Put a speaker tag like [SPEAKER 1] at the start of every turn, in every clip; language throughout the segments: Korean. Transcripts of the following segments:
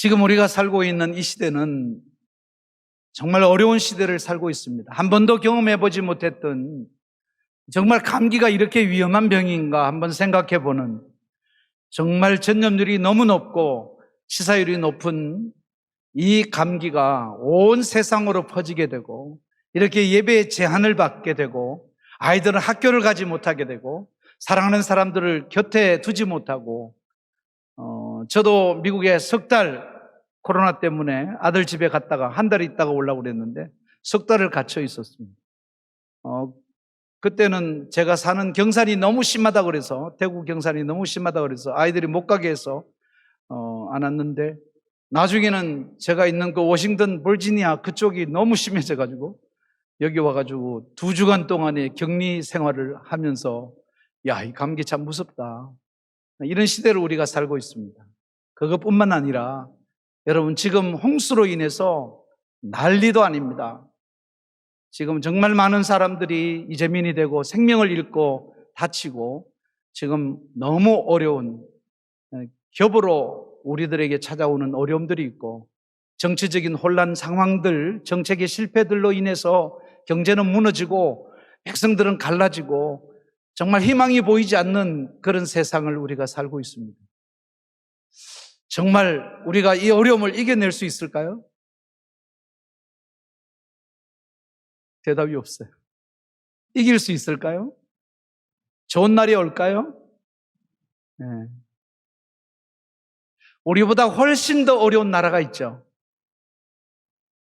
[SPEAKER 1] 지금 우리가 살고 있는 이 시대는 정말 어려운 시대를 살고 있습니다. 한 번도 경험해보지 못했던 정말 감기가 이렇게 위험한 병인가 한번 생각해보는 정말 전염률이 너무 높고 치사율이 높은 이 감기가 온 세상으로 퍼지게 되고 이렇게 예배에 제한을 받게 되고 아이들은 학교를 가지 못하게 되고 사랑하는 사람들을 곁에 두지 못하고 저도 미국에 석 달 코로나 때문에 아들 집에 갔다가 한 달 있다가 오려고 그랬는데 석 달을 갇혀 있었습니다. 그때는 제가 사는 경산이 너무 심하다 그래서 대구 경산이 너무 심하다 그래서 아이들이 못 가게 해서 안 왔는데 나중에는 제가 있는 그 워싱턴 버지니아 그쪽이 너무 심해져 가지고 여기 와가지고 2주간 동안의 격리 생활을 하면서 야, 이 감기 참 무섭다. 이런 시대를 우리가 살고 있습니다. 그것뿐만 아니라 여러분 지금 홍수로 인해서 난리도 아닙니다. 지금 정말 많은 사람들이 이재민이 되고 생명을 잃고 다치고 지금 너무 어려운 겹으로 우리들에게 찾아오는 어려움들이 있고 정치적인 혼란 상황들, 정책의 실패들로 인해서 경제는 무너지고 백성들은 갈라지고 정말 희망이 보이지 않는 그런 세상을 우리가 살고 있습니다. 정말 우리가 이 어려움을 이겨낼 수 있을까요? 대답이 없어요. 이길 수 있을까요? 좋은 날이 올까요? 네. 우리보다 훨씬 더 어려운 나라가 있죠.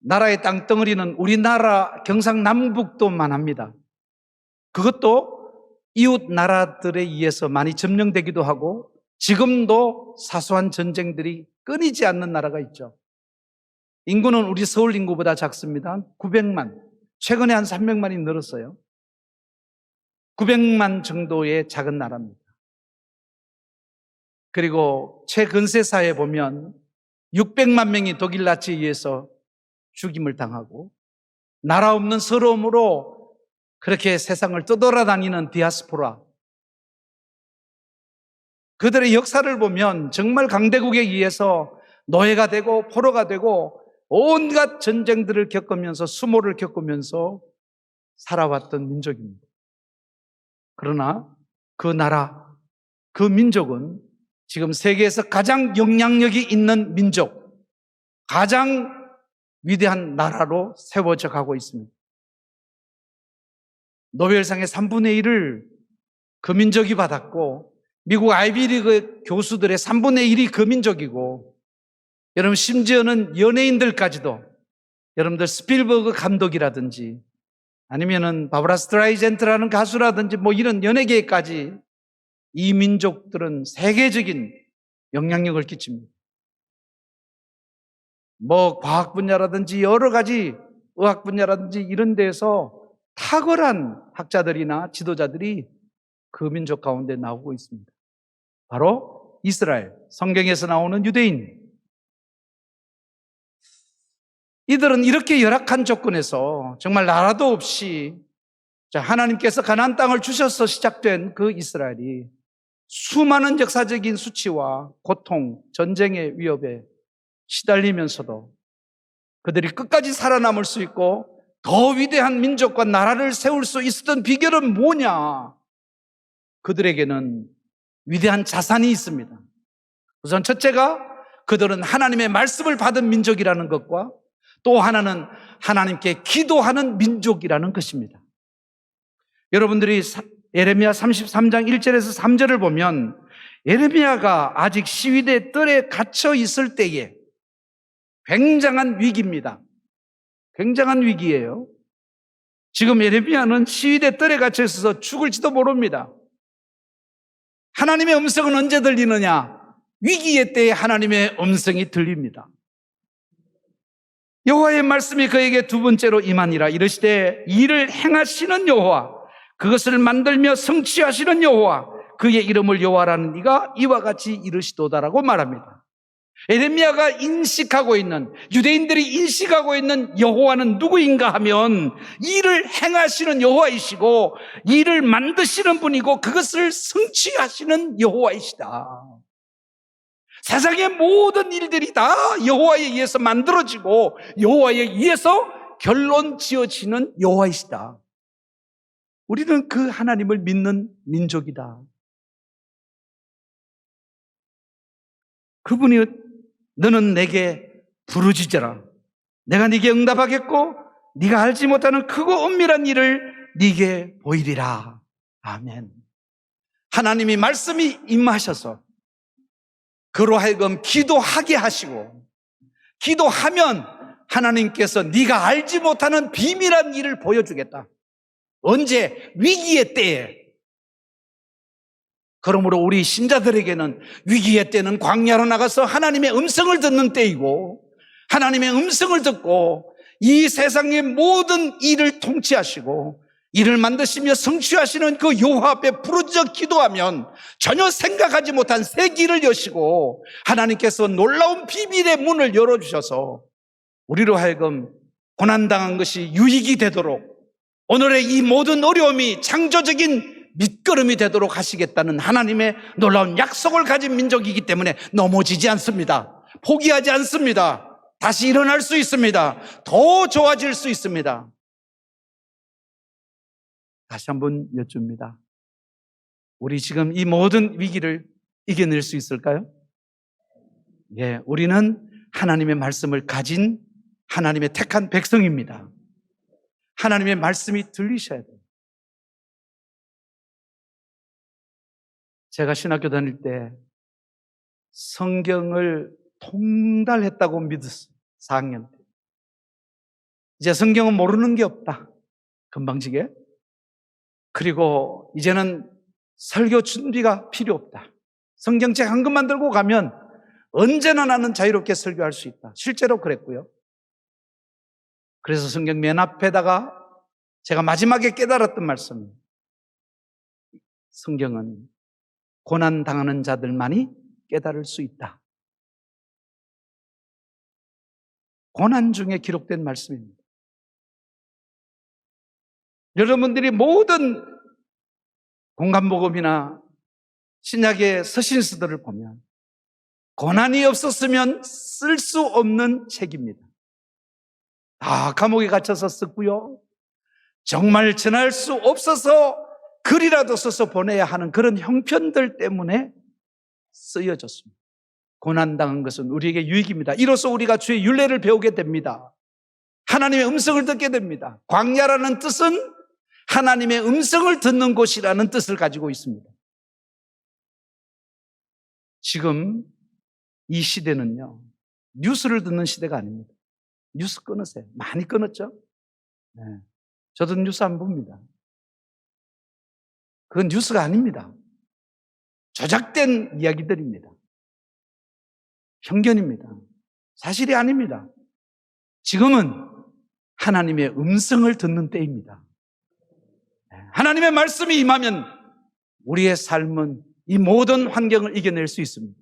[SPEAKER 1] 나라의 땅덩어리는 우리나라 경상남북도만 합니다. 그것도 이웃 나라들에 의해서 많이 점령되기도 하고 지금도 사소한 전쟁들이 끊이지 않는 나라가 있죠. 인구는 우리 서울 인구보다 작습니다. 900만. 최근에 한 300만이 늘었어요. 900만 정도의 작은 나라입니다. 그리고 최근세사에 보면 600만 명이 독일 나치에 의해서 죽임을 당하고 나라 없는 서러움으로 그렇게 세상을 떠돌아다니는 디아스포라. 그들의 역사를 보면 정말 강대국에 의해서 노예가 되고 포로가 되고 온갖 전쟁들을 겪으면서 수모를 겪으면서 살아왔던 민족입니다. 그러나 그 나라, 그 민족은 지금 세계에서 가장 영향력이 있는 민족, 가장 위대한 나라로 세워져 가고 있습니다. 노벨상의 3분의 1을 그 민족이 받았고 미국 아이비리그 교수들의 3분의 1이 그 민족이고 여러분 심지어는 연예인들까지도 여러분들 스필버그 감독이라든지 아니면은 바브라 스트라이젠트라는 가수라든지 뭐 이런 연예계까지 이 민족들은 세계적인 영향력을 끼칩니다. 뭐 과학 분야라든지 여러 가지 의학 분야라든지 이런 데서 탁월한 학자들이나 지도자들이 그 민족 가운데 나오고 있습니다. 바로 이스라엘, 성경에서 나오는 유대인. 이들은 이렇게 열악한 조건에서 정말 나라도 없이 하나님께서 가나안 땅을 주셔서 시작된 그 이스라엘이 수많은 역사적인 수치와 고통, 전쟁의 위협에 시달리면서도 그들이 끝까지 살아남을 수 있고 더 위대한 민족과 나라를 세울 수 있었던 비결은 뭐냐? 그들에게는 위대한 자산이 있습니다. 우선 첫째가 그들은 하나님의 말씀을 받은 민족이라는 것과 또 하나는 하나님께 기도하는 민족이라는 것입니다. 여러분들이 예레미야 33장 1절에서 3절을 보면 예레미야가 아직 시위대 뜰에 갇혀 있을 때에 굉장한 위기입니다. 굉장한 위기예요. 지금 예레미야는 시위대 뜰에 갇혀 있어서 죽을지도 모릅니다. 하나님의 음성은 언제 들리느냐? 위기의 때에 하나님의 음성이 들립니다. 여호와의 말씀이 그에게 두 번째로 임하니라. 이르시되 이를 행하시는 여호와, 그것을 만들며 성취하시는 여호와, 그의 이름을 여호와라는 이가 이와 같이 이르시도다라고 말합니다. 예레미야가 인식하고 있는, 유대인들이 인식하고 있는 여호와는 누구인가 하면 이를 행하시는 여호와이시고 이를 만드시는 분이고 그것을 성취하시는 여호와이시다. 세상의 모든 일들이 다 여호와에 의해서 만들어지고 여호와에 의해서 결론 지어지는 여호와이시다. 우리는 그 하나님을 믿는 민족이다. 그분이 너는 내게 부르짖어라. 내가 네게 응답하겠고 네가 알지 못하는 크고 은밀한 일을 네게 보이리라. 아멘. 하나님이 말씀이 임하셔서 그로 하여금 기도하게 하시고 기도하면 하나님께서 네가 알지 못하는 비밀한 일을 보여주겠다. 언제? 위기의 때에. 그러므로 우리 신자들에게는 위기의 때는 광야로 나가서 하나님의 음성을 듣는 때이고 하나님의 음성을 듣고 이 세상의 모든 일을 통치하시고 이를 만드시며 성취하시는 그 여호와 앞에 부르짖어 기도하면 전혀 생각하지 못한 새 길을 여시고 하나님께서 놀라운 비밀의 문을 열어주셔서 우리로 하여금 고난당한 것이 유익이 되도록 오늘의 이 모든 어려움이 창조적인 밑거름이 되도록 하시겠다는 하나님의 놀라운 약속을 가진 민족이기 때문에 넘어지지 않습니다. 포기하지 않습니다. 다시 일어날 수 있습니다. 더 좋아질 수 있습니다. 다시 한번 여쭙니다. 우리 지금 이 모든 위기를 이겨낼 수 있을까요? 예, 우리는 하나님의 말씀을 가진 하나님의 택한 백성입니다. 하나님의 말씀이 들리셔야 돼요. 제가 신학교 다닐 때 성경을 통달했다고 믿었어요. 4학년 때. 이제 성경은 모르는 게 없다. 금방지게. 그리고 이제는 설교 준비가 필요 없다. 성경책 한 권만 들고 가면 언제나 나는 자유롭게 설교할 수 있다. 실제로 그랬고요. 그래서 성경 맨 앞에다가 제가 마지막에 깨달았던 말씀, 성경은 고난당하는 자들만이 깨달을 수 있다. 고난 중에 기록된 말씀입니다. 여러분들이 모든 공간복음이나 신약의 서신서들을 보면 고난이 없었으면 쓸 수 없는 책입니다. 다 감옥에 갇혀서 썼고요. 정말 전할 수 없어서 글이라도 써서 보내야 하는 그런 형편들 때문에 쓰여졌습니다. 고난당한 것은 우리에게 유익입니다. 이로써 우리가 주의 율례를 배우게 됩니다. 하나님의 음성을 듣게 됩니다. 광야라는 뜻은 하나님의 음성을 듣는 곳이라는 뜻을 가지고 있습니다. 지금 이 시대는요, 뉴스를 듣는 시대가 아닙니다. 뉴스 끊으세요. 많이 끊었죠? 네. 저도 뉴스 안 봅니다. 그건 뉴스가 아닙니다. 조작된 이야기들입니다. 편견입니다. 사실이 아닙니다. 지금은 하나님의 음성을 듣는 때입니다. 하나님의 말씀이 임하면 우리의 삶은 이 모든 환경을 이겨낼 수 있습니다.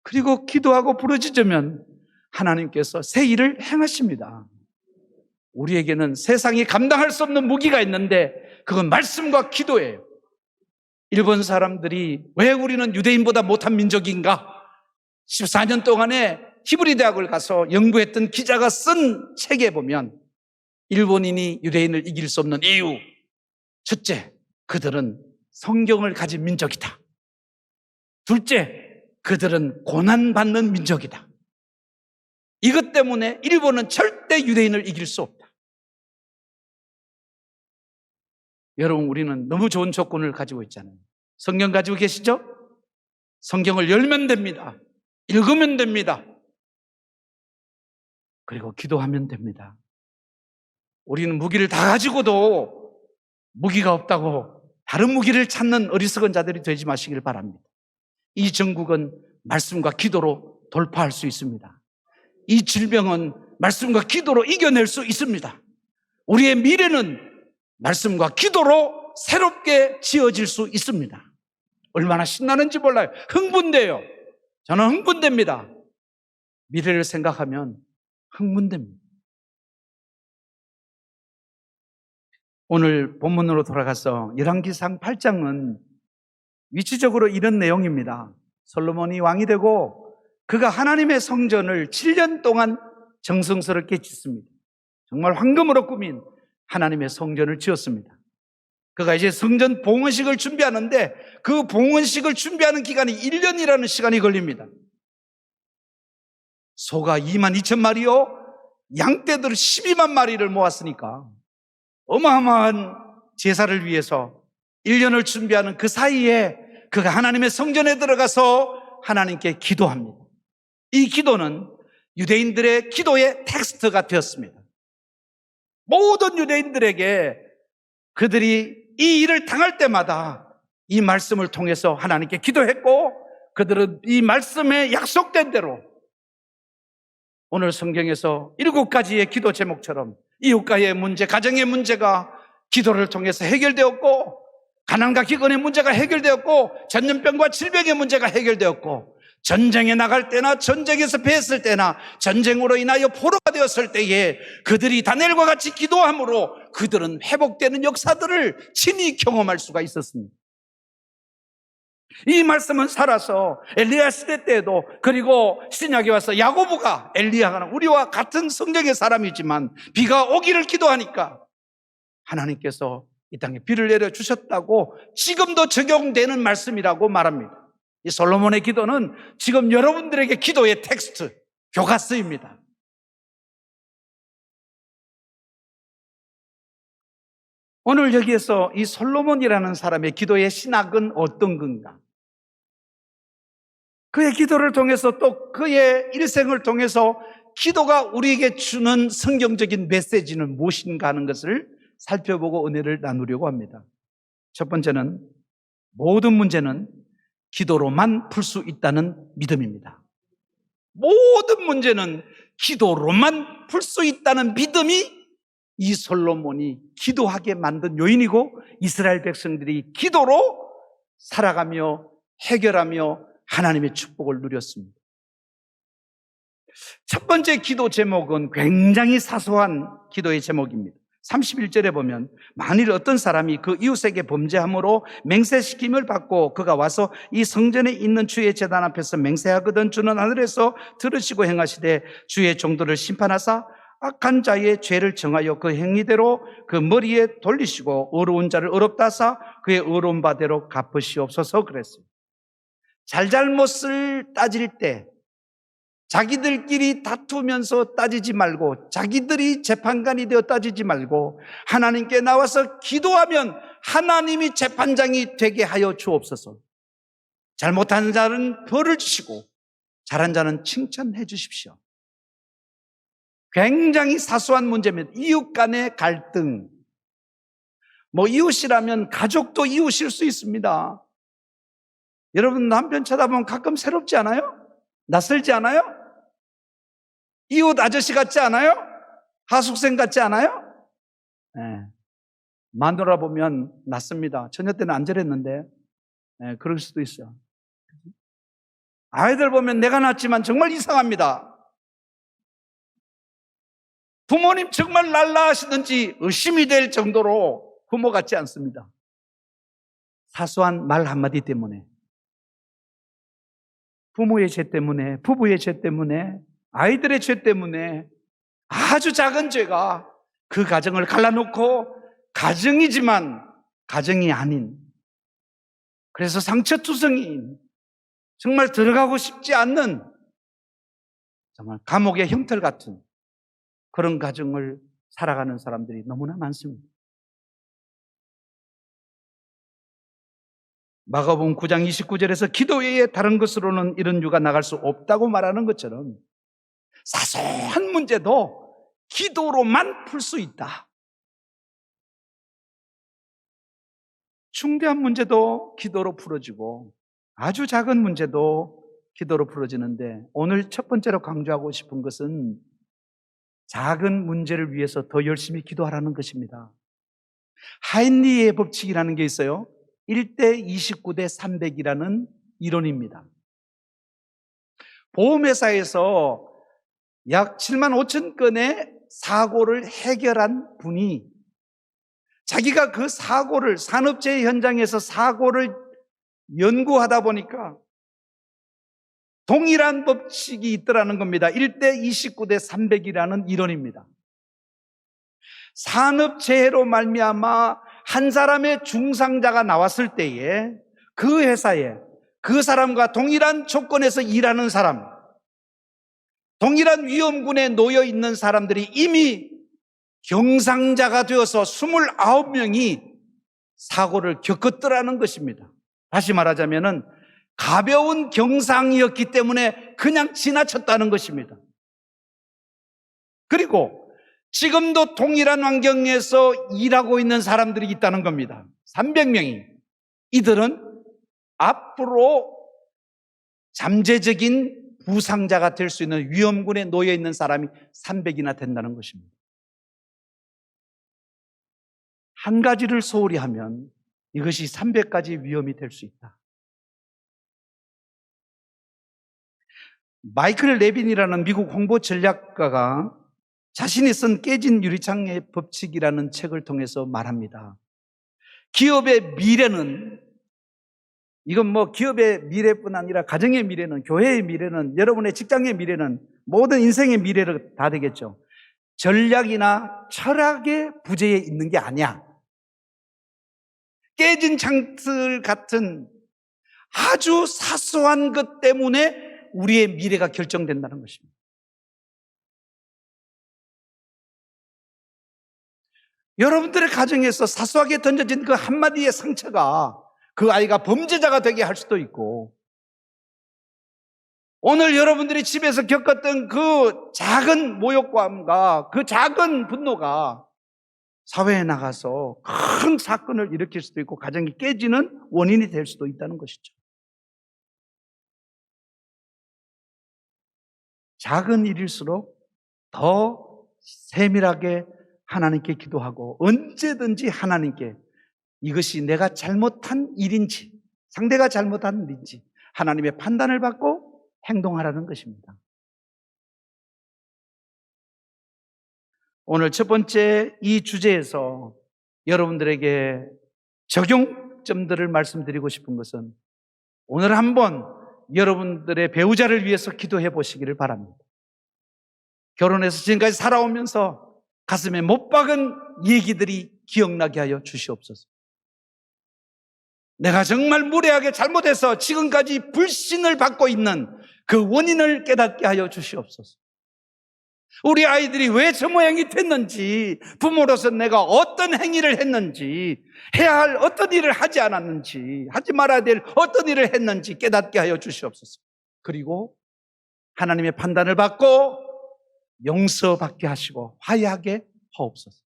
[SPEAKER 1] 그리고 기도하고 부르짖으면 하나님께서 새 일을 행하십니다. 우리에게는 세상이 감당할 수 없는 무기가 있는데 그건 말씀과 기도예요. 일본 사람들이 왜 우리는 유대인보다 못한 민족인가? 14년 동안에 히브리 대학을 가서 연구했던 기자가 쓴 책에 보면 일본인이 유대인을 이길 수 없는 이유, 첫째, 그들은 성경을 가진 민족이다. 둘째, 그들은 고난받는 민족이다. 이것 때문에 일본은 절대 유대인을 이길 수 없다. 여러분, 우리는 너무 좋은 조건을 가지고 있잖아요. 성경 가지고 계시죠? 성경을 열면 됩니다. 읽으면 됩니다. 그리고 기도하면 됩니다. 우리는 무기를 다 가지고도 무기가 없다고 다른 무기를 찾는 어리석은 자들이 되지 마시길 바랍니다. 이 전국은 말씀과 기도로 돌파할 수 있습니다. 이 질병은 말씀과 기도로 이겨낼 수 있습니다. 우리의 미래는 말씀과 기도로 새롭게 지어질 수 있습니다. 얼마나 신나는지 몰라요. 흥분돼요. 저는 흥분됩니다. 미래를 생각하면 흥분됩니다. 오늘 본문으로 돌아가서 열왕기상 8장은 위치적으로 이런 내용입니다. 솔로몬이 왕이 되고 그가 하나님의 성전을 7년 동안 정성스럽게 짓습니다. 정말 황금으로 꾸민 하나님의 성전을 지었습니다. 그가 이제 성전 봉헌식을 준비하는데 그 봉헌식을 준비하는 기간이 1년이라는 시간이 걸립니다. 소가 22,000마리요, 양떼들 12만 마리를 모았으니까 어마어마한 제사를 위해서 1년을 준비하는 그 사이에 그가 하나님의 성전에 들어가서 하나님께 기도합니다. 이 기도는 유대인들의 기도의 텍스트가 되었습니다. 모든 유대인들에게 그들이 이 일을 당할 때마다 이 말씀을 통해서 하나님께 기도했고, 그들은 이 말씀에 약속된 대로 오늘 성경에서 7가지의 기도 제목처럼 이웃과의 문제, 가정의 문제가 기도를 통해서 해결되었고, 가난과 기근의 문제가 해결되었고, 전염병과 질병의 문제가 해결되었고, 전쟁에 나갈 때나 전쟁에서 패했을 때나 전쟁으로 인하여 포로가 되었을 때에 그들이 다니엘과 같이 기도함으로 그들은 회복되는 역사들을 친히 경험할 수가 있었습니다. 이 말씀은 살아서 엘리야 시대 때에도, 그리고 신약에 와서 야고보가, 엘리야가 우리와 같은 성경의 사람이지만 비가 오기를 기도하니까 하나님께서 이 땅에 비를 내려주셨다고 지금도 적용되는 말씀이라고 말합니다. 이 솔로몬의 기도는 지금 여러분들에게 기도의 텍스트, 교과서입니다. 오늘 여기에서 이 솔로몬이라는 사람의 기도의 신학은 어떤 건가? 그의 기도를 통해서 또 그의 일생을 통해서 기도가 우리에게 주는 성경적인 메시지는 무엇인가 하는 것을 살펴보고 은혜를 나누려고 합니다. 첫 번째는, 모든 문제는 기도로만 풀 수 있다는 믿음입니다. 모든 문제는 기도로만 풀 수 있다는 믿음이 이 솔로몬이 기도하게 만든 요인이고, 이스라엘 백성들이 기도로 살아가며 해결하며 하나님의 축복을 누렸습니다. 첫 번째 기도 제목은 굉장히 사소한 기도의 제목입니다. 31절에 보면, 만일 어떤 사람이 그 이웃에게 범죄함으로 맹세시킴을 받고 그가 와서 이 성전에 있는 주의 제단 앞에서 맹세하거든 주는 하늘에서 들으시고 행하시되 주의 종도를 심판하사 악한 자의 죄를 정하여 그 행위대로 그 머리에 돌리시고 어려운 자를 어렵다 하사 그의 어려운 바대로 갚으시옵소서 그랬습니다. 잘잘못을 따질 때 자기들끼리 다투면서 따지지 말고, 자기들이 재판관이 되어 따지지 말고 하나님께 나와서 기도하면 하나님이 재판장이 되게 하여 주옵소서. 잘못한 자는 벌을 주시고 잘한 자는 칭찬해 주십시오. 굉장히 사소한 문제입니다. 이웃 간의 갈등, 이웃이라면 가족도 이웃일 수 있습니다. 여러분, 남편 쳐다보면 가끔 새롭지 않아요? 낯설지 않아요? 이웃 아저씨 같지 않아요? 하숙생 같지 않아요? 네. 마누라 보면 낯섭니다. 처녀 때는 안 저랬는데, 네, 그럴 수도 있어요. 아이들 보면 내가 낳았지만 정말 이상합니다. 부모님 정말 날라하시는지 의심이 될 정도로 부모 같지 않습니다. 사소한 말 한마디 때문에, 부모의 죄 때문에, 부부의 죄 때문에, 아이들의 죄 때문에 아주 작은 죄가 그 가정을 갈라놓고 가정이지만 가정이 아닌, 그래서 상처투성이인, 정말 들어가고 싶지 않는, 정말 감옥의 형틀 같은 그런 가정을 살아가는 사람들이 너무나 많습니다. 마가복음 9장 29절에서 기도 외에 다른 것으로는 이런 유가 나갈 수 없다고 말하는 것처럼 사소한 문제도 기도로만 풀 수 있다. 중대한 문제도 기도로 풀어지고 아주 작은 문제도 기도로 풀어지는데, 오늘 첫 번째로 강조하고 싶은 것은 작은 문제를 위해서 더 열심히 기도하라는 것입니다. 하인리의 법칙이라는 게 있어요. 1대 29대 300이라는 이론입니다. 보험회사에서 약 7만 5천 건의 사고를 해결한 분이 자기가 그 사고를, 산업재해 현장에서 사고를 연구하다 보니까 동일한 법칙이 있더라는 겁니다. 1대 29대 300이라는 이론입니다. 산업재해로 말미암아 한 사람의 중상자가 나왔을 때에 그 회사에 그 사람과 동일한 조건에서 일하는 사람, 동일한 위험군에 놓여 있는 사람들이 이미 경상자가 되어서 29명이 사고를 겪었더라는 것입니다. 다시 말하자면은 가벼운 경상이었기 때문에 그냥 지나쳤다는 것입니다. 그리고 지금도 동일한 환경에서 일하고 있는 사람들이 있다는 겁니다. 300명이. 이들은 앞으로 잠재적인 부상자가 될 수 있는 위험군에 놓여 있는 사람이 300이나 된다는 것입니다. 한 가지를 소홀히 하면 이것이 300가지 위험이 될 수 있다. 마이클 레빈이라는 미국 홍보 전략가가 자신이 쓴 깨진 유리창의 법칙이라는 책을 통해서 말합니다. 기업의 미래는, 이건 뭐 기업의 미래뿐 아니라 가정의 미래는, 교회의 미래는, 여러분의 직장의 미래는, 모든 인생의 미래를 다 되겠죠. 전략이나 철학의 부재에 있는 게 아니야. 깨진 창틀 같은 아주 사소한 것 때문에 우리의 미래가 결정된다는 것입니다. 여러분들의 가정에서 사소하게 던져진 그 한마디의 상처가 그 아이가 범죄자가 되게 할 수도 있고, 오늘 여러분들이 집에서 겪었던 그 작은 모욕감과 그 작은 분노가 사회에 나가서 큰 사건을 일으킬 수도 있고 가정이 깨지는 원인이 될 수도 있다는 것이죠. 작은 일일수록 더 세밀하게 하나님께 기도하고 언제든지 하나님께 이것이 내가 잘못한 일인지 상대가 잘못한 일인지 하나님의 판단을 받고 행동하라는 것입니다. 오늘 첫 번째 이 주제에서 여러분들에게 적용점들을 말씀드리고 싶은 것은, 오늘 한번 여러분들의 배우자를 위해서 기도해 보시기를 바랍니다. 결혼해서 지금까지 살아오면서 가슴에 못 박은 얘기들이 기억나게 하여 주시옵소서. 내가 정말 무례하게 잘못해서 지금까지 불신을 받고 있는 그 원인을 깨닫게 하여 주시옵소서. 우리 아이들이 왜 저 모양이 됐는지, 부모로서 내가 어떤 행위를 했는지, 해야 할 어떤 일을 하지 않았는지, 하지 말아야 될 어떤 일을 했는지 깨닫게 하여 주시옵소서. 그리고 하나님의 판단을 받고 용서받게 하시고 화해하게 하옵소서.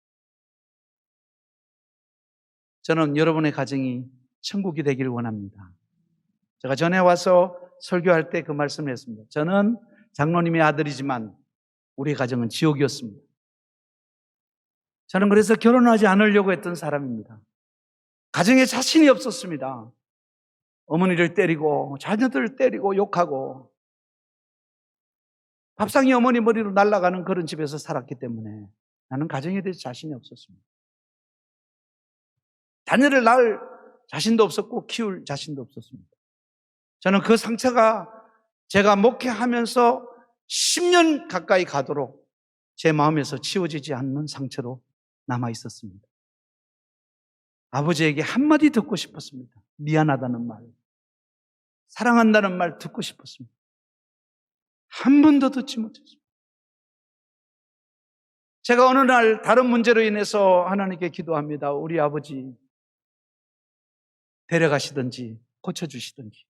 [SPEAKER 1] 저는 여러분의 가정이 천국이 되기를 원합니다. 제가 전에 와서 설교할 때 그 말씀을 했습니다. 저는 장로님의 아들이지만 우리 가정은 지옥이었습니다. 저는 그래서 결혼하지 않으려고 했던 사람입니다. 가정에 자신이 없었습니다. 어머니를 때리고 자녀들을 때리고 욕하고 밥상이 어머니 머리로 날아가는 그런 집에서 살았기 때문에 나는 가정에 대해서 자신이 없었습니다. 자녀를 낳을 자신도 없었고 키울 자신도 없었습니다. 저는 그 상처가 제가 목회하면서 10년 가까이 가도록 제 마음에서 치워지지 않는 상처로 남아 있었습니다. 아버지에게 한마디 듣고 싶었습니다. 미안하다는 말, 사랑한다는 말 듣고 싶었습니다. 한 번도 듣지 못했습니다. 제가 어느 날 다른 문제로 인해서 하나님께 기도합니다. 우리 아버지 데려가시든지 고쳐주시든지.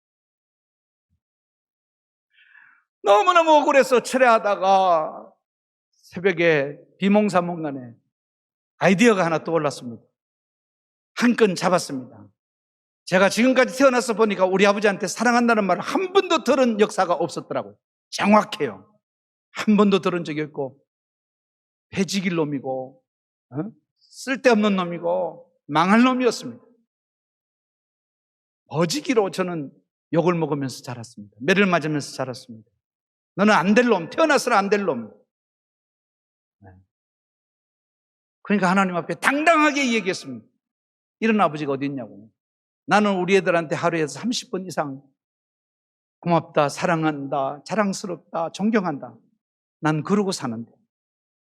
[SPEAKER 1] 너무너무 억울해서 철회하다가 새벽에 비몽사몽간에 아이디어가 하나 떠올랐습니다. 한 건 잡았습니다. 제가 지금까지 태어나서 보니까 우리 아버지한테 사랑한다는 말을 한 번도 들은 역사가 없었더라고요. 정확해요. 한 번도 들은 적이 없고 해지길 놈이고 쓸데없는 놈이고 망할 놈이었습니다. 버지기로 저는 욕을 먹으면서 자랐습니다. 매를 맞으면서 자랐습니다. 너는 안 될 놈, 태어나서는 안 될 놈. 그러니까 하나님 앞에 당당하게 얘기했습니다. 이런 아버지가 어디 있냐고. 나는 우리 애들한테 하루에 30번 이상 고맙다, 사랑한다, 자랑스럽다, 존경한다. 난 그러고 사는데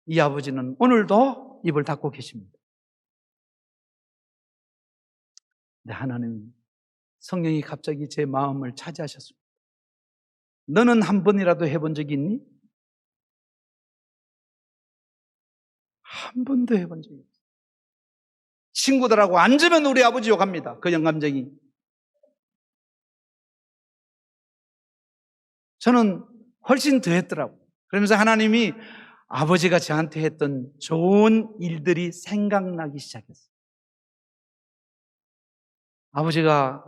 [SPEAKER 1] 이 아버지는 오늘도 입을 닫고 계십니다. 근데 하나님, 성령이 갑자기 제 마음을 차지하셨습니다. 너는 한 번이라도 해본 적이 있니? 한 번도 해본 적이 없어요. 친구들하고 앉으면 우리 아버지 욕합니다. 그 영감쟁이. 저는 훨씬 더 했더라고요. 그러면서 하나님이 아버지가 저한테 했던 좋은 일들이 생각나기 시작했어요. 아버지가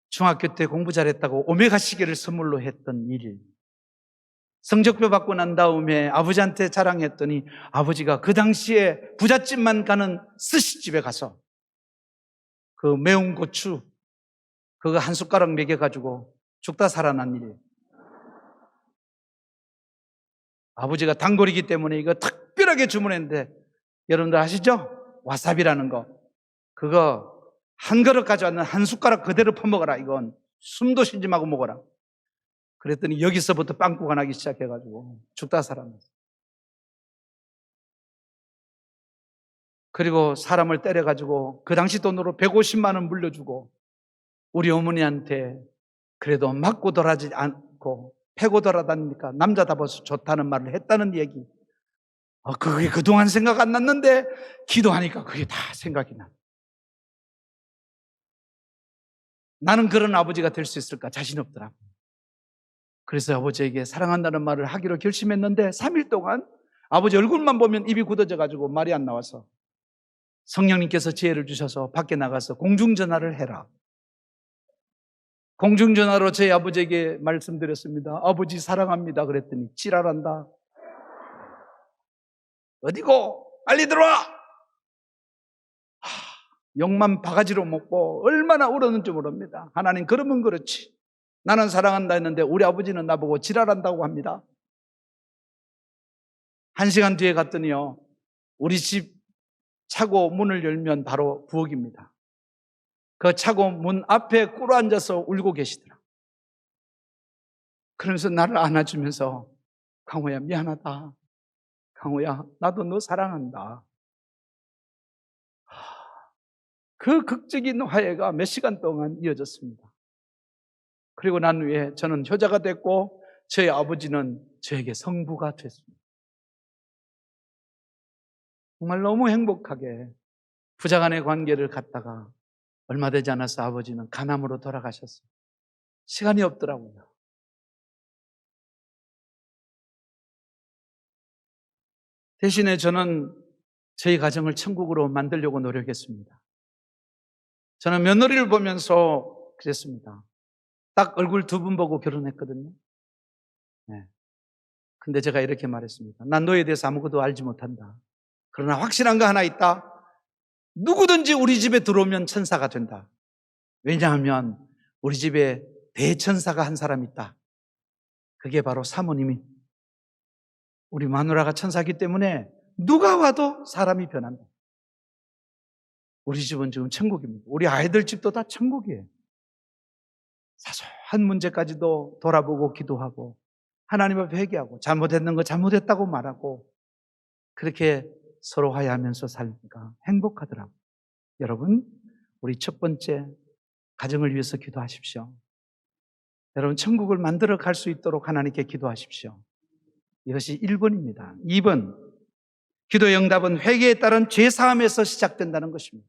[SPEAKER 1] 중학교 때 공부 잘했다고 오메가 시계를 선물로 했던 일, 성적표 받고 난 다음에 아버지한테 자랑했더니 아버지가 그 당시에 부잣집만 가는 스시집에 가서 그 매운 고추 그거 한 숟가락 먹여가지고 죽다 살아난 일. 아버지가 단골이기 때문에 이거 특별하게 주문했는데 여러분들 아시죠? 와사비라는 거. 그거 한 그릇 가져왔는 한 숟가락 그대로 퍼먹어라. 이건 숨도 쉬지 말고 먹어라. 그랬더니 여기서부터 빵꾸가 나기 시작해가지고 죽다 살아났어. 그리고 사람을 때려가지고 그 당시 돈으로 150만 원 물려주고 우리 어머니한테 그래도 맞고 돌아지 않고 패고 돌아다니니까 남자답아서 좋다는 말을 했다는 얘기. 그게 그동안 생각 안 났는데 기도하니까 그게 다 생각이 나. 나는 그런 아버지가 될 수 있을까 자신 없더라고. 그래서 아버지에게 사랑한다는 말을 하기로 결심했는데 3일 동안 아버지 얼굴만 보면 입이 굳어져가지고 말이 안 나와서 성령님께서 지혜를 주셔서 밖에 나가서 공중전화를 해라. 공중전화로 저희 아버지에게 말씀드렸습니다. 아버지 사랑합니다. 그랬더니 지랄한다. 어디고? 빨리 들어와! 욕만 바가지로 먹고 얼마나 울었는지 모릅니다. 하나님 그러면 그렇지. 나는 사랑한다 했는데 우리 아버지는 나보고 지랄한다고 합니다. 1시간 뒤에 갔더니요. 우리 집 차고 문을 열면 바로 부엌입니다. 그 차고 문 앞에 꿇어앉아서 울고 계시더라. 그러면서 나를 안아주면서 강호야 미안하다. 강호야 나도 너 사랑한다. 그 극적인 화해가 몇 시간 동안 이어졌습니다. 그리고 난 후에 저는 효자가 됐고 저희 아버지는 저에게 성부가 됐습니다. 정말 너무 행복하게 부자간의 관계를 갖다가 얼마 되지 않아서 아버지는 간암으로 돌아가셨어요. 시간이 없더라고요. 대신에 저는 저희 가정을 천국으로 만들려고 노력했습니다. 저는 며느리를 보면서 그랬습니다. 딱 얼굴 2번 보고 결혼했거든요. 네. 근데 제가 이렇게 말했습니다. 난 너에 대해서 아무것도 알지 못한다. 그러나 확실한 거 하나 있다. 누구든지 우리 집에 들어오면 천사가 된다. 왜냐하면 우리 집에 대천사가 한 사람 있다. 그게 바로 사모님이. 우리 마누라가 천사기 때문에 누가 와도 사람이 변한다. 우리 집은 지금 천국입니다. 우리 아이들 집도 다 천국이에요. 사소한 문제까지도 돌아보고 기도하고 하나님 앞에 회개하고 잘못했는 거 잘못했다고 말하고 그렇게 서로 화해하면서 살니까 행복하더라고요. 여러분, 우리 첫 번째 가정을 위해서 기도하십시오. 여러분, 천국을 만들어 갈 수 있도록 하나님께 기도하십시오. 이것이 1번입니다. 2번, 기도의 응답은 회개에 따른 죄사함에서 시작된다는 것입니다.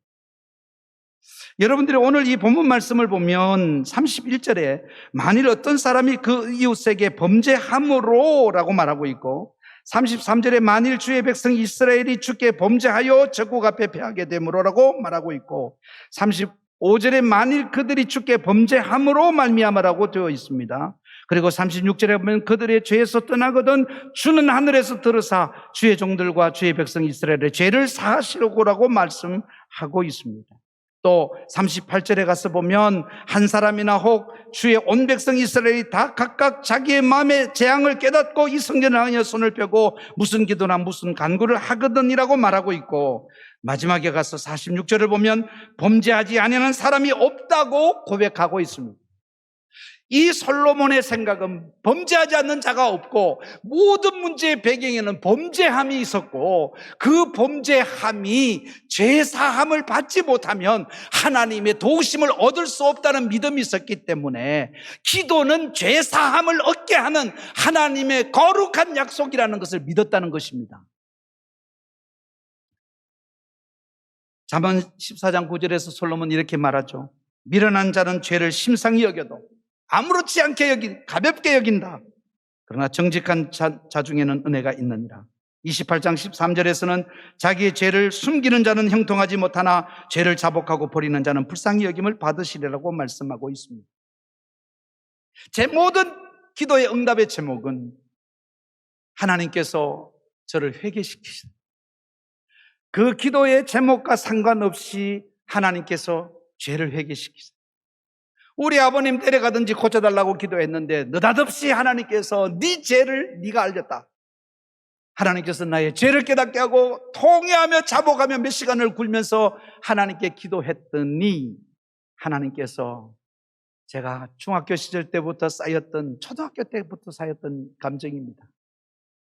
[SPEAKER 1] 여러분들이 오늘 이 본문 말씀을 보면 31절에 만일 어떤 사람이 그 이웃에게 범죄함으로 라고 말하고 있고 33절에 만일 주의 백성 이스라엘이 주께 범죄하여 적국 앞에 패하게 되므로라고 말하고 있고 35절에 만일 그들이 주께 범죄함으로 말미암아라고 되어 있습니다. 그리고 36절에 보면 그들의 죄에서 떠나거든 주는 하늘에서 들으사 주의 종들과 주의 백성 이스라엘의 죄를 사하시려고라고 말씀하고 있습니다. 또 38절에 가서 보면 한 사람이나 혹 주의 온 백성 이스라엘이 다 각각 자기의 마음의 재앙을 깨닫고 이 성전을 향하여 손을 펴고 무슨 기도나 무슨 간구를 하거든이라고 말하고 있고 마지막에 가서 46절을 보면 범죄하지 아니하는 사람이 없다고 고백하고 있습니다. 이 솔로몬의 생각은 범죄하지 않는 자가 없고 모든 문제의 배경에는 범죄함이 있었고 그 범죄함이 죄사함을 받지 못하면 하나님의 도우심을 얻을 수 없다는 믿음이 있었기 때문에 기도는 죄사함을 얻게 하는 하나님의 거룩한 약속이라는 것을 믿었다는 것입니다. 잠언 14장 9절에서 솔로몬은 이렇게 말하죠. 미련한 자는 죄를 심상히 여겨도 아무렇지 않게 가볍게 여긴다. 그러나 정직한 자 중에는 은혜가 있느니라. 28장 13절에서는 자기의 죄를 숨기는 자는 형통하지 못하나 죄를 자복하고 버리는 자는 불쌍히 여김을 받으시리라고 말씀하고 있습니다. 제 모든 기도의 응답의 제목은 하나님께서 저를 회개시키시다. 그 기도의 제목과 상관없이 하나님께서 죄를 회개시키시다. 우리 아버님 데려가든지 고쳐달라고 기도했는데 느닷없이 하나님께서 네 죄를 네가 알렸다. 하나님께서 나의 죄를 깨닫게 하고 통회하며 자복하며 몇 시간을 굴면서 하나님께 기도했더니 하나님께서 제가 중학교 시절 때부터 쌓였던 초등학교 때부터 쌓였던 감정입니다.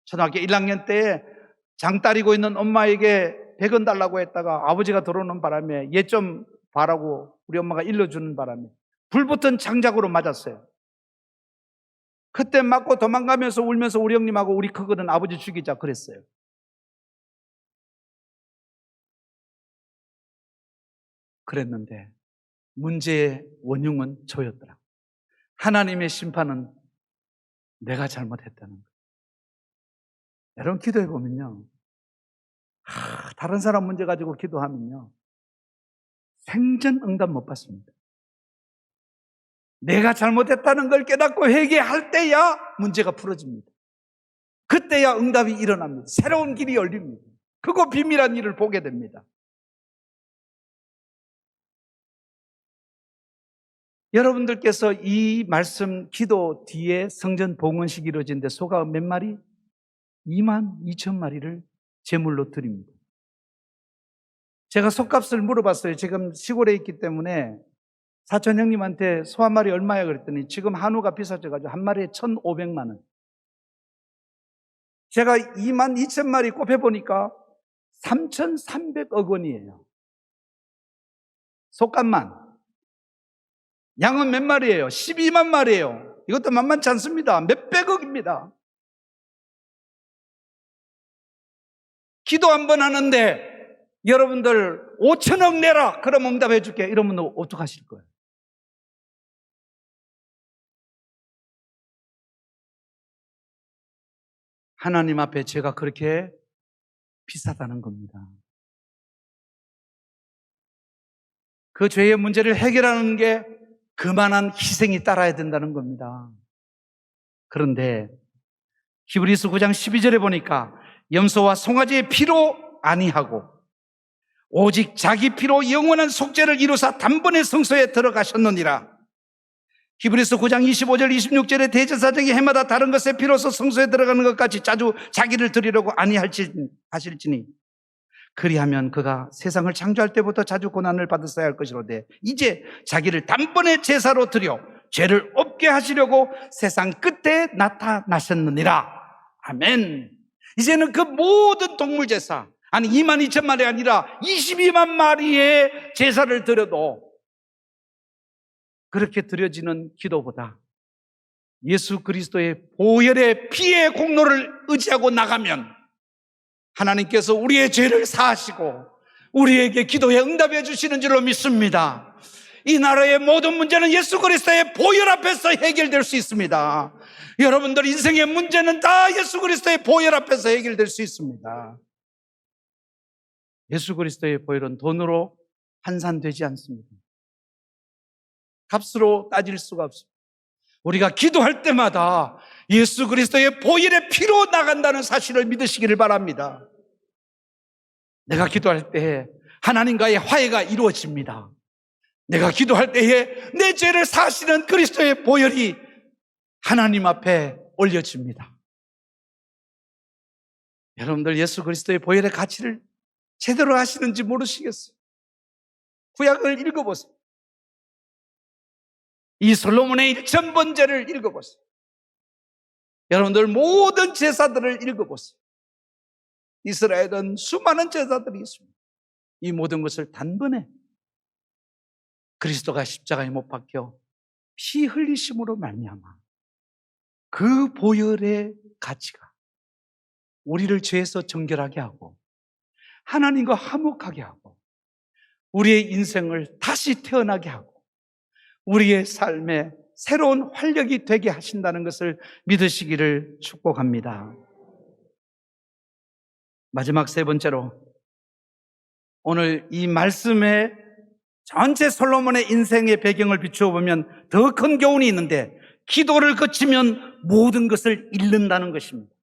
[SPEAKER 1] 초등학교 1학년 때 장 따리고 있는 엄마에게 100원 달라고 했다가 아버지가 들어오는 바람에 얘 좀 봐라고 우리 엄마가 일러주는 바람에 불붙은 장작으로 맞았어요. 그때 맞고 도망가면서 울면서 우리 형님하고 우리 크거든 아버지 죽이자 그랬어요. 그랬는데 문제의 원흉은 저였더라. 하나님의 심판은 내가 잘못했다는 거예요. 여러분 기도해 보면요, 다른 사람 문제 가지고 기도하면요 생전 응답 못 받습니다. 내가 잘못했다는 걸 깨닫고 회개할 때야 문제가 풀어집니다. 그때야 응답이 일어납니다. 새로운 길이 열립니다. 크고 비밀한 일을 보게 됩니다. 여러분들께서 이 말씀 기도 뒤에 성전 봉헌식이 이루어지는데 소가 몇 마리? 22,000마리를 제물로 드립니다. 제가 소값을 물어봤어요. 지금 시골에 있기 때문에 사촌 형님한테 소 한 마리 얼마야 그랬더니 지금 한우가 비싸져가지고 한 마리에 1,500만 원. 제가 22,000마리 곱해보니까 3,300억 원이에요. 소값만. 양은 몇 마리예요? 12만 마리예요. 이것도 만만치 않습니다. 몇백억입니다. 기도 한 번 하는데 여러분들 5천억 내라 그럼 응답해 줄게 이러면 어떡하실 거예요? 하나님 앞에 제가 그렇게 비싸다는 겁니다. 그 죄의 문제를 해결하는 게 그만한 희생이 따라야 된다는 겁니다. 그런데 히브리서 9장 12절에 보니까 염소와 송아지의 피로 아니하고 오직 자기 피로 영원한 속죄를 이루사 단번에 성소에 들어가셨느니라. 히브리서 9장 25절 26절에 대제사장이 해마다 다른 것의 피로서 성소에 들어가는 것 같이 자주 자기를 드리려고 아니하실지니 그리하면 그가 세상을 창조할 때부터 자주 고난을 받았어야 할 것이로되 이제 자기를 단번에 제사로 드려 죄를 없게 하시려고 세상 끝에 나타나셨느니라. 아멘. 이제는 그 모든 동물 제사, 아니 22,000마리 아니라 22만 마리의 제사를 드려도 그렇게 드려지는 기도보다 예수 그리스도의 보혈의 피의 공로를 의지하고 나가면 하나님께서 우리의 죄를 사하시고 우리에게 기도에 응답해 주시는 줄로 믿습니다. 이 나라의 모든 문제는 예수 그리스도의 보혈 앞에서 해결될 수 있습니다. 여러분들 인생의 문제는 다 예수 그리스도의 보혈 앞에서 해결될 수 있습니다. 예수 그리스도의 보혈은 돈으로 환산되지 않습니다. 값으로 따질 수가 없습니다. 우리가 기도할 때마다 예수 그리스도의 보혈의 피로 나간다는 사실을 믿으시기를 바랍니다. 내가 기도할 때에 하나님과의 화해가 이루어집니다. 내가 기도할 때에 내 죄를 사하시는 그리스도의 보혈이 하나님 앞에 올려집니다. 여러분들 예수 그리스도의 보혈의 가치를 제대로 아시는지 모르시겠어요. 구약을 읽어보세요. 이 솔로몬의 일천번제를 읽어보세요. 여러분들 모든 제사들을 읽어보세요. 이스라엘은 수많은 제사들이 있습니다. 이 모든 것을 단번에 그리스도가 십자가에 못 박혀 피 흘리심으로 말미암아 그 보혈의 가치가 우리를 죄에서 정결하게 하고 하나님과 화목하게 하고 우리의 인생을 다시 태어나게 하고 우리의 삶에 새로운 활력이 되게 하신다는 것을 믿으시기를 축복합니다. 마지막 세 번째로, 오늘 이 말씀에 전체 솔로몬의 인생의 배경을 비추어 보면 더 큰 교훈이 있는데, 기도를 거치면 모든 것을 잃는다는 것입니다.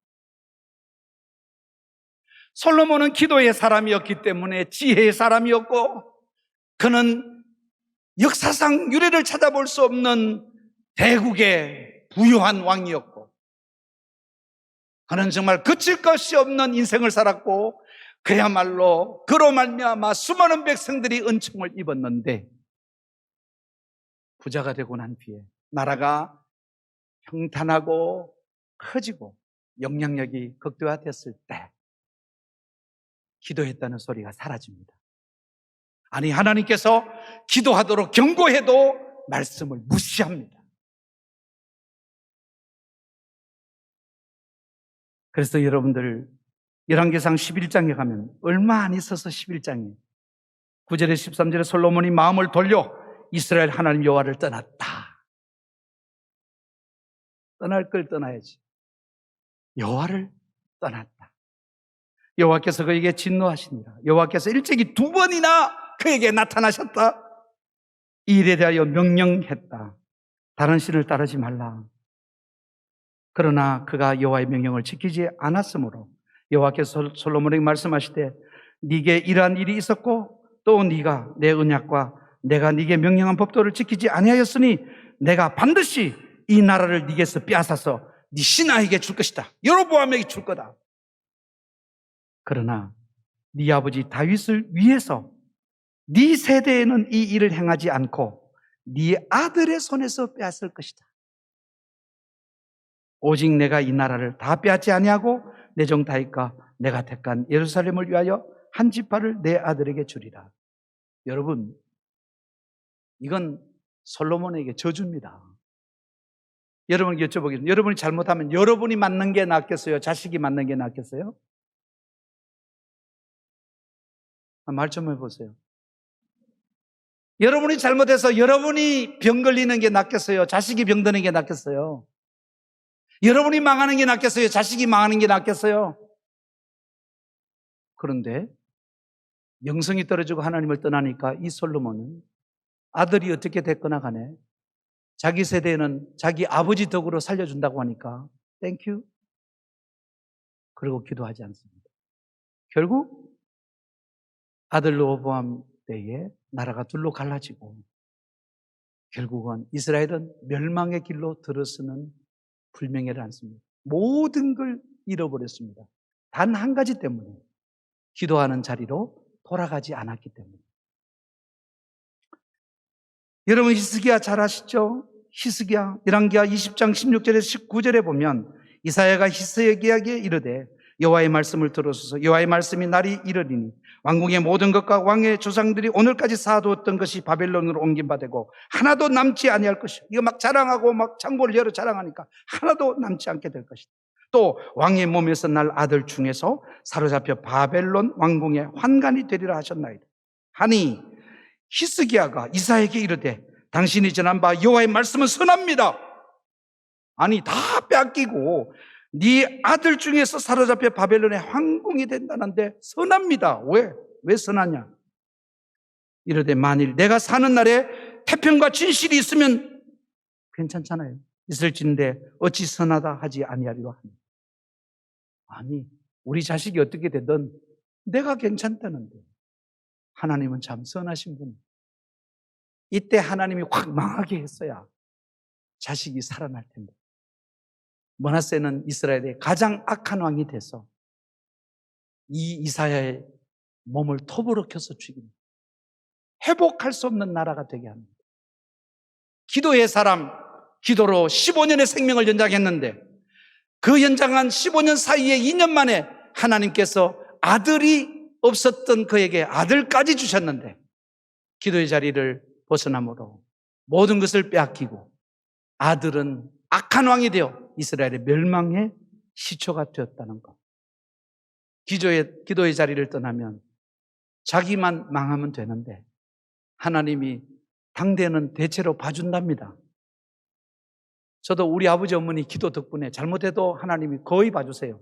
[SPEAKER 1] 솔로몬은 기도의 사람이었기 때문에 지혜의 사람이었고, 그는 역사상 유례를 찾아볼 수 없는 대국의 부유한 왕이었고, 그는 정말 그칠 것이 없는 인생을 살았고, 그야말로 그로 말미암아 수많은 백성들이 은총을 입었는데, 부자가 되고 난 뒤에 나라가 평탄하고 커지고 영향력이 극대화됐을 때 기도했다는 소리가 사라집니다. 아니, 하나님께서 기도하도록 경고해도 말씀을 무시합니다. 그래서 여러분들 열왕기상 11장에 가면 얼마 안 있어서 11장에 9절에 13절에 솔로몬이 마음을 돌려 이스라엘 하나님 여호와를 떠났다. 떠날 걸 떠나야지. 여호와를 떠났다. 여호와께서 그에게 진노하시니라. 여호와께서 일찍이 2번이나 그에게 나타나셨다. 이 일에 대하여 명령했다. 다른 신을 따르지 말라. 그러나 그가 여호와의 명령을 지키지 않았으므로 여호와께서 솔로몬에게 말씀하시되, 네게 이러한 일이 있었고 또 네가 내 언약과 내가 네게 명령한 법도를 지키지 아니하였으니 내가 반드시 이 나라를 네게서 빼앗아서 네 신하에게 줄 것이다. 여로보암에게 줄 거다. 그러나 네 아버지 다윗을 위해서 네 세대에는 이 일을 행하지 않고 네 아들의 손에서 빼앗을 것이다. 오직 내가 이 나라를 다 빼앗지 아니하고 내 종 다윗과 내가 택한 예루살렘을 위하여 한 지파를 내 아들에게 주리라. 여러분, 이건 솔로몬에게 저주입니다. 여러분에게 여쭤보겠습니다. 여러분이 잘못하면 여러분이 맞는 게 낫겠어요? 자식이 맞는 게 낫겠어요? 말 좀 해보세요. 여러분이 잘못해서 여러분이 병 걸리는 게 낫겠어요? 자식이 병 드는 게 낫겠어요? 여러분이 망하는 게 낫겠어요? 자식이 망하는 게 낫겠어요? 그런데 영성이 떨어지고 하나님을 떠나니까 이 솔로몬은 아들이 어떻게 됐거나 간에 자기 세대에는 자기 아버지 덕으로 살려준다고 하니까 땡큐, 그리고 기도하지 않습니다. 결국 아들 르호보암 때에 나라가 둘로 갈라지고 결국은 이스라엘은 멸망의 길로 들어서는 불명예를 안습니다. 모든 걸 잃어버렸습니다. 단 한 가지 때문에, 기도하는 자리로 돌아가지 않았기 때문에. 여러분 히스기야 잘 아시죠? 히스기야 열왕기하 20장 16절에서 19절에 보면 이사야가 히스기야에게 이르되 여호와의 말씀을 들으소서. 여호와의 말씀이 날이 이르리니 왕궁의 모든 것과 왕의 조상들이 오늘까지 쌓아두었던 것이 바벨론으로 옮긴 바 되고 하나도 남지 아니할 것이요. 이거 막 자랑하고 막 창고를 열어 자랑하니까 하나도 남지 않게 될 것이다. 또 왕의 몸에서 날 아들 중에서 사로잡혀 바벨론 왕궁의 환관이 되리라 하셨나이다. 하니 히스기야가 이사야에게 이르되 당신이 전한 바 여호와의 말씀은 선합니다. 아니, 다 뺏기고 네 아들 중에서 사로잡혀 바벨론의 황궁이 된다는데 선합니다. 왜 선하냐? 이르되 만일 내가 사는 날에 태평과 진실이 있으면 괜찮잖아요. 있을진데 어찌 선하다 하지 아니하리로 하니. 아니, 우리 자식이 어떻게 되든 내가 괜찮다는데 하나님은 참 선하신 분. 이때 하나님이 확 망하게 했어야 자식이 살아날 텐데. 므낫세는 이스라엘의 가장 악한 왕이 돼서 이 이사야의 몸을 톱으로 켜서 죽입니다. 회복할 수 없는 나라가 되게 합니다. 기도의 사람, 기도로 15년의 생명을 연장했는데 그 연장한 15년 사이에 2년 만에 하나님께서 아들이 없었던 그에게 아들까지 주셨는데 기도의 자리를 벗어남으로 모든 것을 빼앗기고 아들은 악한 왕이 되어 이스라엘의 멸망의 시초가 되었다는 것. 기도의 자리를 떠나면 자기만 망하면 되는데 하나님이 당대는 대체로 봐준답니다. 저도 우리 아버지 어머니 기도 덕분에 잘못해도 하나님이 거의 봐주세요.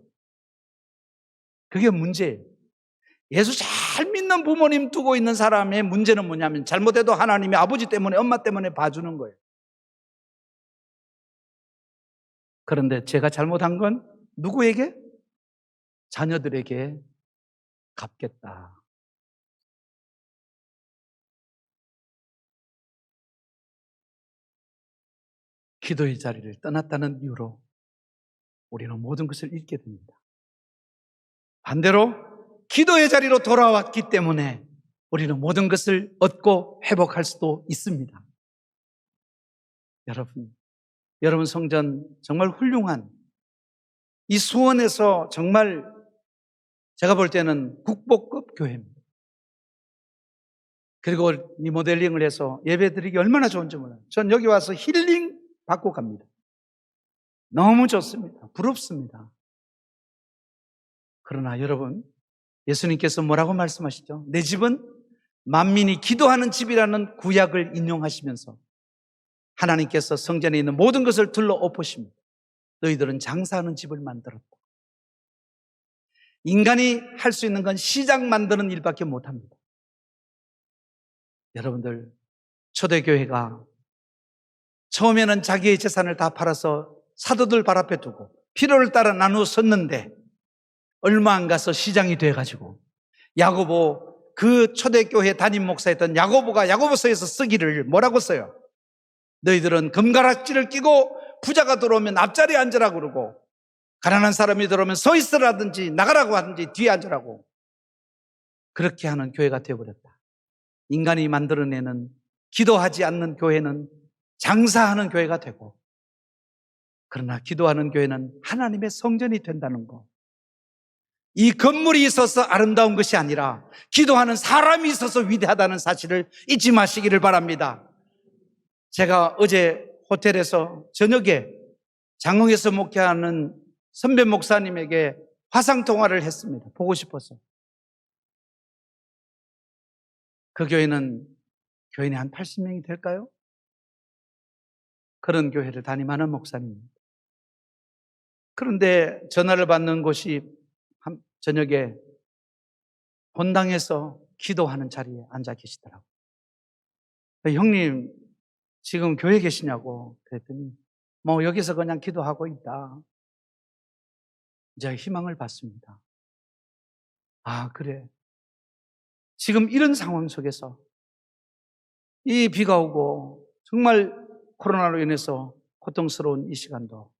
[SPEAKER 1] 그게 문제예요. 예수 잘 믿는 부모님 두고 있는 사람의 문제는 뭐냐면 잘못해도 하나님이 아버지 때문에 엄마 때문에 봐주는 거예요. 그런데 제가 잘못한 건 누구에게? 자녀들에게 갚겠다. 기도의 자리를 떠났다는 이유로 우리는 모든 것을 잃게 됩니다. 반대로 기도의 자리로 돌아왔기 때문에 우리는 모든 것을 얻고 회복할 수도 있습니다. 여러분 성전 정말 훌륭한 이 수원에서 정말 제가 볼 때는 국보급 교회입니다. 그리고 리모델링을 해서 예배드리기 얼마나 좋은지 몰라요. 전 여기 와서 힐링 받고 갑니다. 너무 좋습니다. 부럽습니다. 그러나 여러분, 예수님께서 뭐라고 말씀하시죠? 내 집은 만민이 기도하는 집이라는 구약을 인용하시면서 하나님께서 성전에 있는 모든 것을 둘러 엎으십니다. 너희들은 장사하는 집을 만들었다. 인간이 할 수 있는 건 시장 만드는 일밖에 못합니다. 여러분들, 초대교회가 처음에는 자기의 재산을 다 팔아서 사도들 발 앞에 두고 필요를 따라 나누어 섰는데 얼마 안 가서 시장이 돼가지고 야고보, 그 초대교회 담임 목사였던 야고보가 야고보서에서 쓰기를 뭐라고 써요? 너희들은 금가락지를 끼고 부자가 들어오면 앞자리에 앉으라고 그러고 가난한 사람이 들어오면 서 있으라든지 나가라고 하든지 뒤에 앉으라고 그렇게 하는 교회가 되어버렸다. 인간이 만들어내는 기도하지 않는 교회는 장사하는 교회가 되고 그러나 기도하는 교회는 하나님의 성전이 된다는 것. 이 건물이 있어서 아름다운 것이 아니라 기도하는 사람이 있어서 위대하다는 사실을 잊지 마시기를 바랍니다. 제가 어제 호텔에서 저녁에 장흥에서 목회하는 선배 목사님에게 화상통화를 했습니다. 보고 싶어서. 그 교회인이 한 80명이 될까요? 그런 교회를 담임하는 목사님입니다. 그런데 전화를 받는 곳이 저녁에 본당에서 기도하는 자리에 앉아 계시더라고요. 형님, 지금 교회 계시냐고 그랬더니 뭐 여기서 그냥 기도하고 있다. 이제 희망을 받습니다. 아, 그래. 지금 이런 상황 속에서 이 비가 오고 정말 코로나로 인해서 고통스러운 이 시간도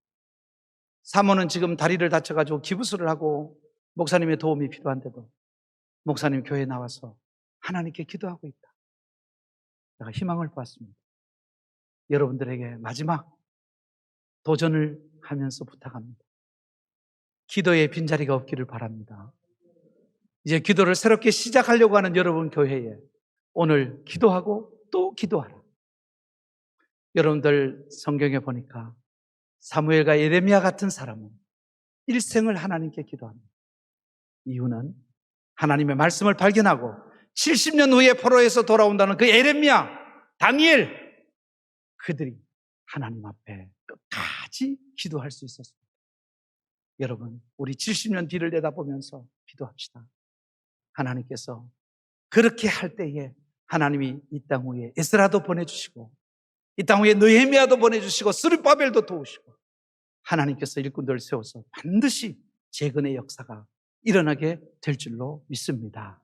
[SPEAKER 1] 사모는 지금 다리를 다쳐가지고 기부스를 하고 목사님의 도움이 필요한데도 목사님 교회에 나와서 하나님께 기도하고 있다. 내가 희망을 보았습니다. 여러분들에게 마지막 도전을 하면서 부탁합니다. 기도의 빈자리가 없기를 바랍니다. 이제 기도를 새롭게 시작하려고 하는 여러분 교회에 오늘 기도하고 또 기도하라. 여러분들 성경에 보니까 사무엘과 예레미야 같은 사람은 일생을 하나님께 기도합니다. 이유는 하나님의 말씀을 발견하고 70년 후에 포로에서 돌아온다는 그 예레미야, 다니엘 그들이 하나님 앞에 끝까지 기도할 수 있었습니다. 여러분, 우리 70년 뒤를 내다보면서 기도합시다. 하나님께서 그렇게 할 때에 하나님이 이 땅 위에 에스라도 보내주시고 이 땅 위에 느헤미야도 보내주시고 스룹바벨도 도우시고 하나님께서 일꾼들을 세워서 반드시 재건의 역사가 일어나게 될 줄로 믿습니다.